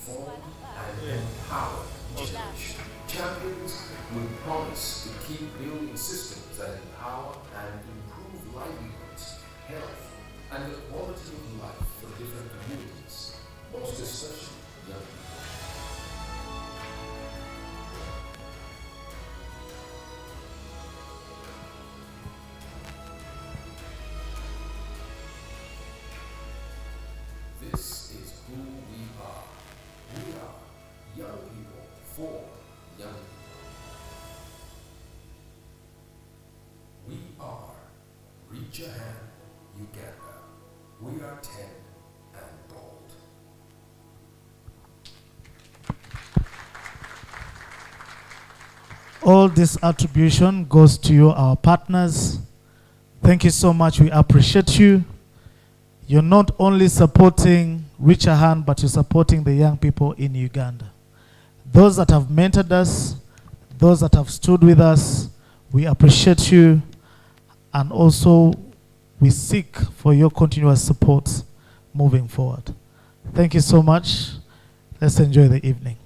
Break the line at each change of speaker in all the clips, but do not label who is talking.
informed and empowered generation. Champions will promise to keep building systems that empower and improve livelihoods, health, and the quality of life for different communities, most especially young people. This is who we are. We are young people for young people. We are Reach Your Hand, Uganda. We are 10 and bold.
All this attribution goes to you, our partners. Thank you so much. We appreciate you. You're not only supporting Reach a Hand, but you're supporting the young people in Uganda. Those that have mentored us, those that have stood with us, we appreciate you. And also, we seek for your continuous support moving forward. Thank you so much. Let's enjoy the evening.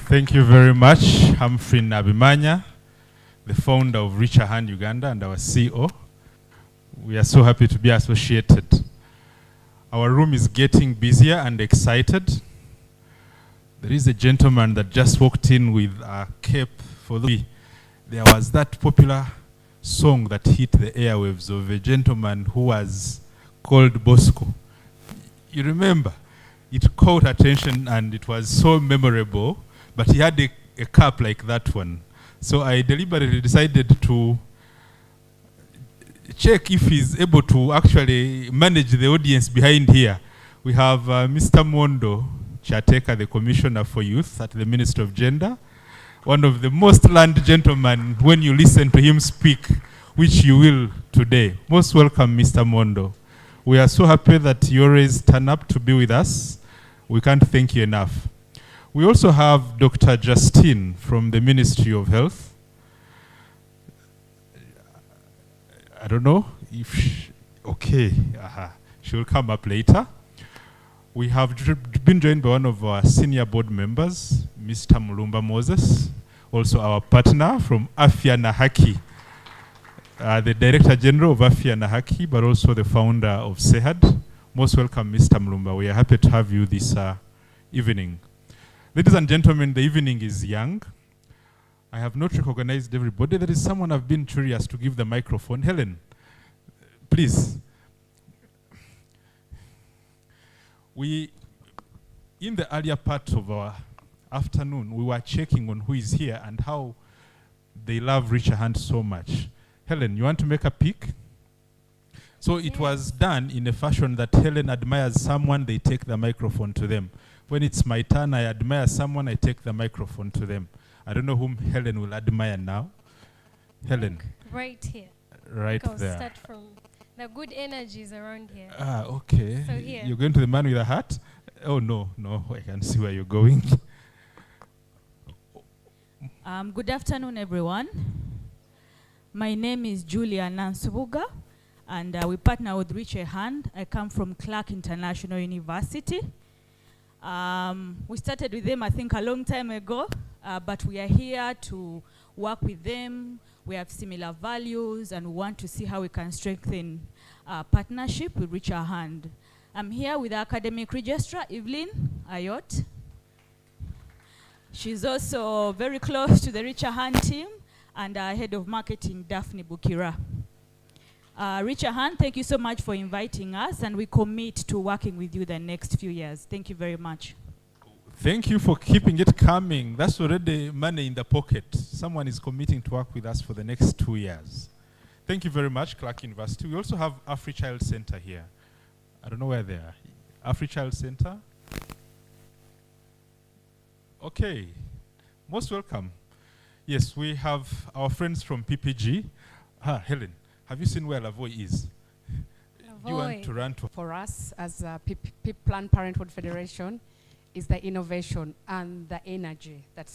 Thank you very much, Humphrey Nabimanya, the founder of Reach a Hand Uganda and our CEO. We are so happy to be associated. Our room is getting busier and excited. There is a gentleman that just walked in with a cape for the... There was that popular song that hit the airwaves of a gentleman who was called Bosco. You remember? It caught attention and it was so memorable, but he had a cap like that one. So I deliberately decided to check if he's able to actually manage the audience behind here. We have Mr. Mondo Chateka, the Commissioner for Youth at the Ministry of Gender, one of the most learned gentlemen when you listen to him speak, which you will today. Most welcome, Mr. Mondo. We are so happy that you always turn up to be with us. We can't thank you enough. We also have Dr. Justine from the Ministry of Health. I don't know if, okay, she will come up later. We have been joined by one of our senior board members, Mr. Mulumba Moses, also our partner from Afya na Haki, the Director General of Afya na Haki, but also the founder of SEHAD. Most welcome, Mr. Mulumba. We are happy to have you this evening. Ladies and gentlemen, the evening is young. I have not recognized everybody. There is someone I've been curious to give the microphone. Helen, please. In the earlier part of our afternoon, we were checking on who is here and how they love Reach a Hand so much. Helen, you want to make a pick? So it was done in a fashion that Helen admires someone, they take the microphone to them. When it's my turn, I admire someone, I take the microphone to them. I don't know whom Helen will admire now. Helen.
Right here.
Right
I'll
there.
start from the good energies around here.
Ah, okay.
So here.
You're going to the man with a hat? Oh, no, I can see where you're going.
Good afternoon, everyone. My name is Julia Nansubuga, and we partner with Reach a Hand. I come from Clark International University. We started with them, I think, a long time ago, but we are here to work with them. We have similar values, and we want to see how we can strengthen our partnership with Reach a Hand. I'm here with our academic registrar, Evelyn Ayot. She's also very close to the Reach a Hand team, and our head of marketing, Daphne Bukira. Reach a Hand, thank you so much for inviting us, and we commit to working with you the next few years. Thank you very much.
Thank you for keeping it coming. That's already money in the pocket. Someone is committing to work with us for the next 2 years. Thank you very much, Clark University. We also have AfriChild Center here. I don't know where they are. AfriChild Center? Okay, most welcome. Yes, we have our friends from PPG. Helen, have you seen where Lavoy is? Do you want to run to?
For us as a Planned Parenthood Federation is the innovation and the energy that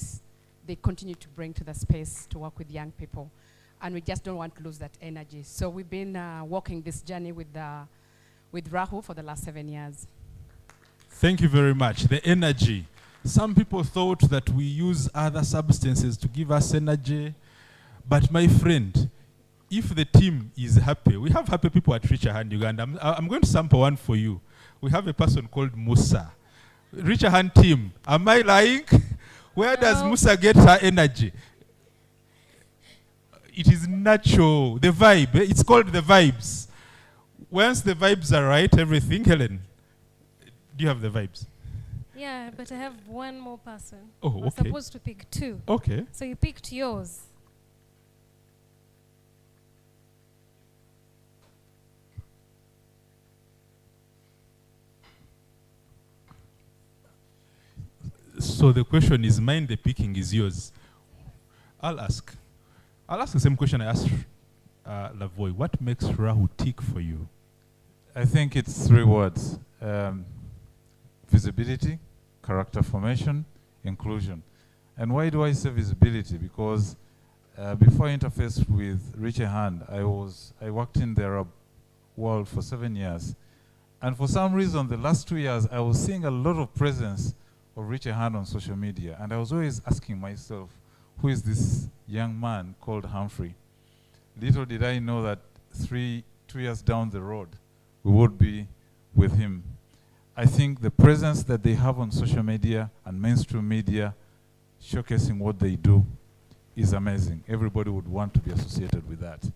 they continue to bring to the space to work with young people. And we just don't want to lose that energy. So we've been walking this journey with Rahu for the last 7 years.
Thank you very much. The energy. Some people thought that we use other substances to give us energy. But my friend, if the team is happy, we have happy people at Richer Hand Uganda. I'm going to sample one for you. We have a person called Musa. Richer Hand team, am I lying? Where does Musa get her energy? It is natural. The vibe. It's called the vibes. Once the vibes are right, everything. Helen, do you have the vibes?
Yeah, but I have one more person.
Oh,
I was
okay.
supposed to pick two.
Okay.
So you picked yours.
So the question is, mine the picking is yours. I'll ask the same question I asked Lavoy. What makes Rahu tick for you?
I think it's 3 words. Visibility, character formation, inclusion. And why do I say visibility? Because before I interfaced with Richer Hand, I worked in the Arab world for 7 years. And for some reason, the last 2 years, I was seeing a lot of presence of Richer Hand on social media. And I was always asking myself, who is this young man called Humphrey? Little did I know that 2 years down the road, we would be with him. I think the presence that they have on social media and mainstream media showcasing what they do is amazing. Everybody would want to be associated with that.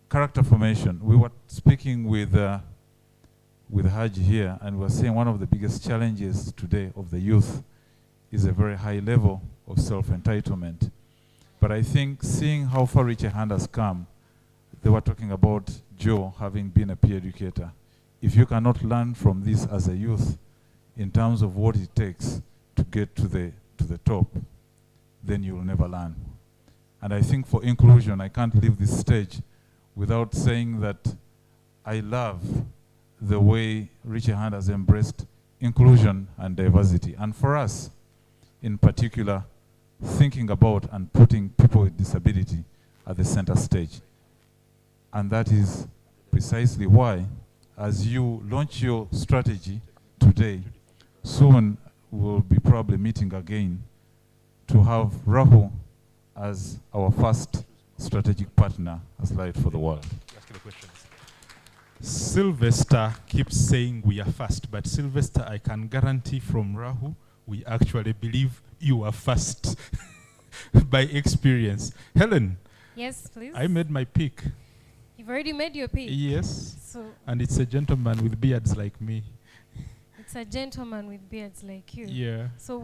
Character formation. We were speaking with Haji here, and we were saying one of the biggest challenges today of the youth is a very high level of self-entitlement. But I think seeing how far Richer Hand has come, they were talking about Joe having been a peer educator. If you cannot learn from this as a youth in terms of what it takes to get to the top, then you will never learn. And I think for inclusion, I can't leave this stage without saying that I love the way Richer Hand has embraced inclusion and diversity. And for us, in particular, thinking about and putting people with disability at the center stage. And that is precisely why, as you launch your strategy today, soon we'll be probably meeting again to have Rahu as our first strategic partner as Light for the World.
Ask the questions. Sylvester keeps saying we are fast, but Sylvester, I can guarantee from Rahu, we actually believe you are fast by experience. Helen.
Yes, please.
I made my pick.
You've already made your pick.
Yes.
So
And it's a gentleman with beards like me.
it's a gentleman with beards like you.
Yeah.
So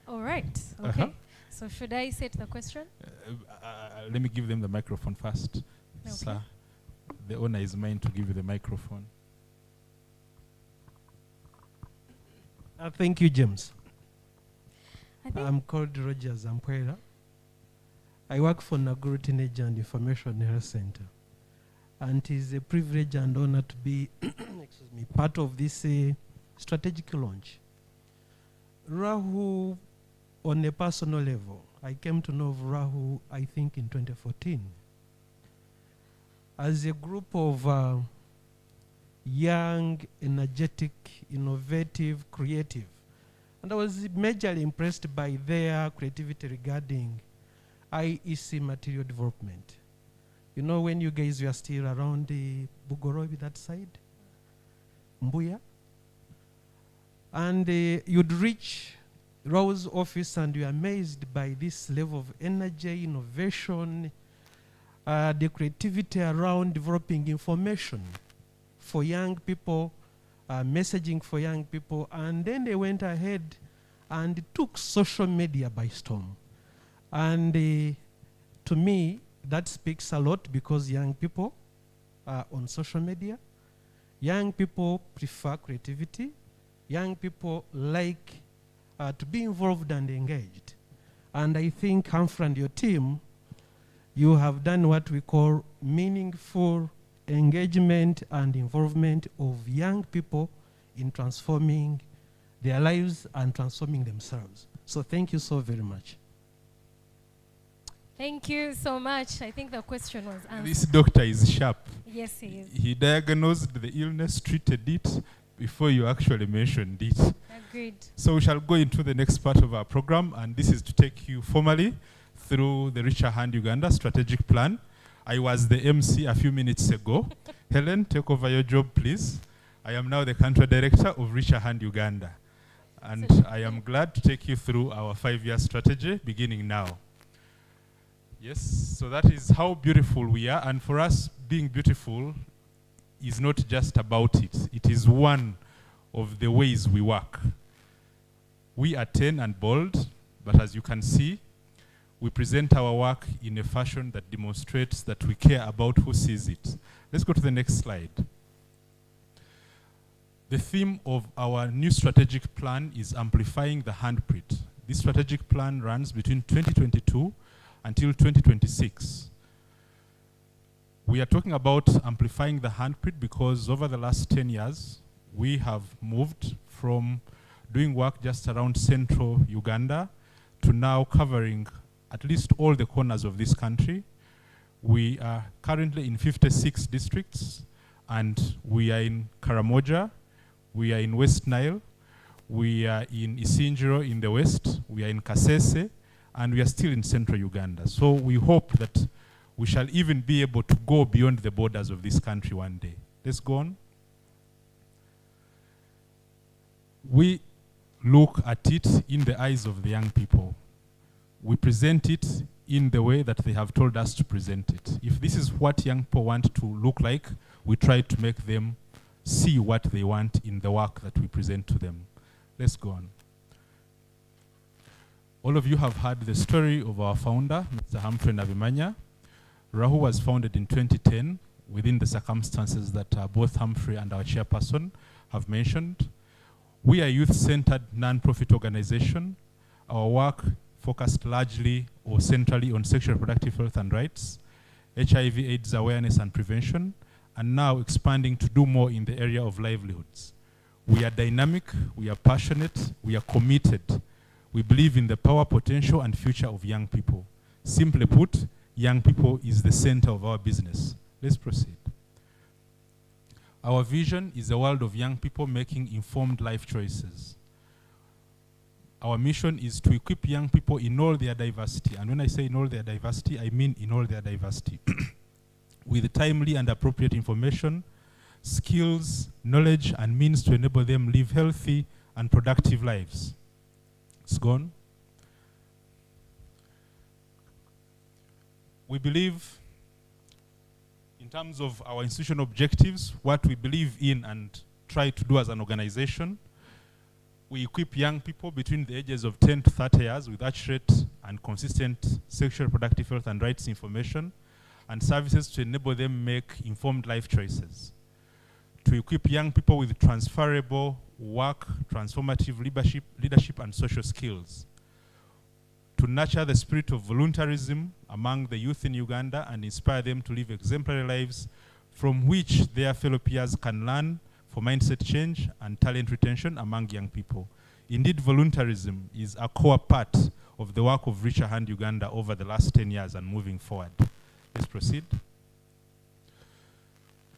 all right. Okay.
Uh-huh.
So should I set the question?
Let me give them the microphone first.
Okay.
Sir, the honor is mine to give you the microphone.
Thank you, James.
I think
I'm called Roger Zampwera. I work for Naguru Teenage and Information Health Center. And it is a privilege and honor to be part of this strategic launch. Rahu, on a personal level, I came to know of Rahu, I think, in 2014. As a group of young, energetic, innovative, creative. And I was majorly impressed by their creativity regarding IEC material development. You know, when you guys were still around the Bugorobi, that side, Mbuya, and you'd reach Rahu's office and you're amazed by this level of energy, innovation, the creativity around developing information for young people, messaging for young people, and then they went ahead and took social media by storm. And to me, that speaks a lot because young people are on social media. Young people prefer creativity. Young people like to be involved and engaged. And I think, Humphrey and your team, you have done what we call meaningful engagement and involvement of young people in transforming their lives and transforming themselves. So thank you so very much.
thank you so much. I think the question was answered.
This doctor is sharp.
Yes, he is.
He diagnosed the illness, treated it, before you actually mentioned it.
Agreed.
So we shall go into the next part of our program, and this is to take you formally through the Richer Hand Uganda strategic plan. I was the MC a few minutes ago. Helen, take over your job, please. I am now the country director of Richer Hand Uganda. And I am glad to take you through our 5-year strategy beginning now. Yes, so that is how beautiful we are. And for us, being beautiful is not just about it. It is one of the ways we work. We are 10 and bold, but as you can see, we present our work in a fashion that demonstrates that we care about who sees it. Let's go to the next slide. The theme of our new strategic plan is amplifying the handprint. This strategic plan runs between 2022 until 2026. We are talking about amplifying the handprint because over the last 10 years, we have moved from doing work just around central Uganda to now covering at least all the corners of this country. We are currently in 56 districts, and we are in Karamoja, we are in West Nile, we are in Isinjiro in the west, we are in Kasese, and we are still in central Uganda. So we hope that we shall even be able to go beyond the borders of this country one day. Let's go on. We look at it in the eyes of the young people. We present it in the way that they have told us to present it. If this is what young people want to look like, we try to make them see what they want in the work that we present to them. Let's go on. All of you have heard the story of our founder, Mr. Humphrey Nabimanya. Rahu was founded in 2010 within the circumstances that both Humphrey and our chairperson have mentioned. We are a youth-centered non-profit organization. Our work focused largely or centrally on sexual reproductive health and rights, HIV/AIDS awareness and prevention, and now expanding to do more in the area of livelihoods. We are dynamic, we are passionate, we are committed. We believe in the power, potential, and future of young people. Simply put, young people is the center of our business. Let's proceed. Our vision is a world of young people making informed life choices. Our mission is to equip young people in all their diversity. And when I say in all their diversity, I mean in all their diversity. With timely and appropriate information, skills, knowledge, and means to enable them live healthy and productive lives. It's gone. We believe, in terms of our institutional objectives, what we believe in and try to do as an organization, we equip young people between the ages of 10 to 30 years with accurate and consistent sexual reproductive health and rights information and services to enable them make informed life choices. To equip young people with transferable work, transformative leadership and social skills. To nurture the spirit of voluntarism among the youth in Uganda and inspire them to live exemplary lives from which their fellow peers can learn for mindset change and talent retention among young people. Indeed, voluntarism is a core part of the work of Richer Hand Uganda over the last 10 years and moving forward. Let's proceed.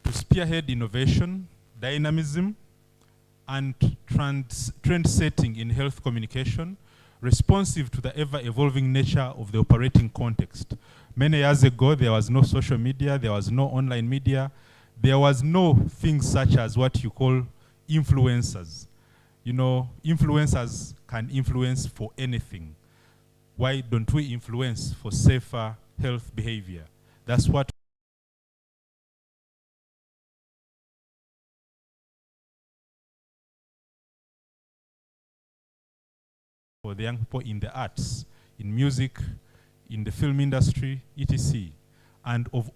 To spearhead innovation, dynamism, and trend setting in health communication, responsive to the ever-evolving nature of the operating context. Many years ago, there was no social media, there was no online media, there was no things such as what you call influencers. You know, influencers can influence for anything. Why don't we influence for safer health behavior? That's what for the young people in the arts, in music, in the film industry, etc. And of